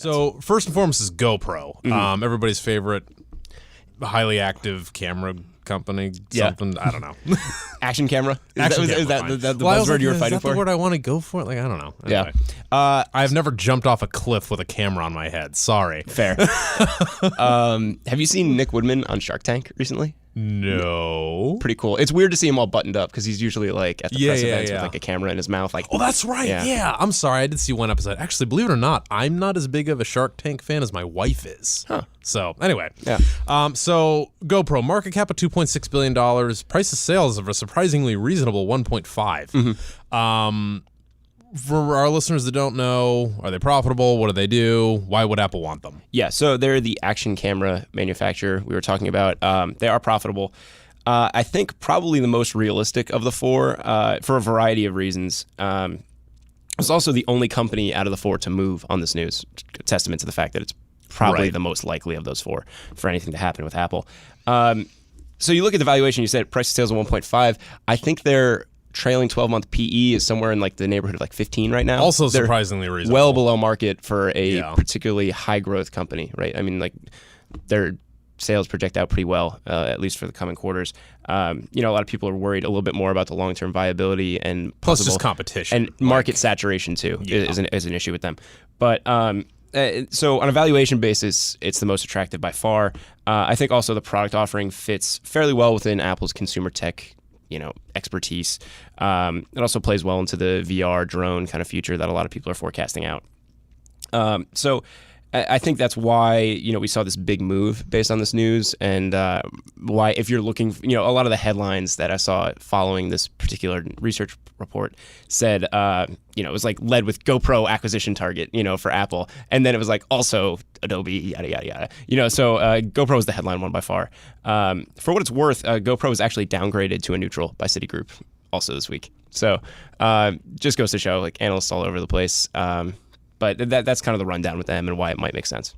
So first and foremost is GoPro, everybody's favorite highly active camera company. Something I don't know. Action camera. Is that the buzzword you were fighting for? Is that the word I want to go for? Like I don't know. Anyway. Yeah. I've never jumped off a cliff with a camera on my head. Sorry. Fair. Have you seen Nick Woodman on Shark Tank recently? No. Pretty cool. It's weird to see him all buttoned up because he's usually like at the press events with like a camera in his mouth. Like, oh, that's right. Yeah. I'm sorry. I did see one episode. Actually, believe it or not, I'm not as big of a Shark Tank fan as my wife is. Huh. So anyway, yeah. So GoPro market cap of $2.6 billion. Price of sales of a surprisingly reasonable 1.5. For our listeners that don't know, are they profitable? What do they do? Why would Apple want them? Yeah, so they're the action camera manufacturer we were talking about. They are profitable. I think probably the most realistic of the four for a variety of reasons. It's also the only company out of the four to move on this news, a testament to the fact that it's probably the most likely of those four for anything to happen with Apple. So you look at the valuation, you said price of sales of 1.5. I think they're trailing 12-month PE is somewhere in like the neighborhood of like 15 right now. Also surprisingly reasonable. Well below market for a particularly high growth company, right? I mean, like their sales project out pretty well, at least for the coming quarters. A lot of people are worried a little bit more about the long-term viability and plus just competition and market saturation too is an issue with them. But so on a valuation basis, it's the most attractive by far. I think also the product offering fits fairly well within Apple's consumer tech expertise. It also plays well into the VR drone kind of future that a lot of people are forecasting out. So I think that's why, we saw this big move based on this news, and why, if you're looking, a lot of the headlines that I saw following this particular research report said, it was like led with GoPro acquisition target, for Apple. And then it was like also Adobe, yada, yada, yada. So GoPro was the headline one by far. For what it's worth, GoPro was actually downgraded to a neutral by Citigroup also this week. So just goes to show, like, analysts all over the place. But that's kind of the rundown with them and why it might make sense.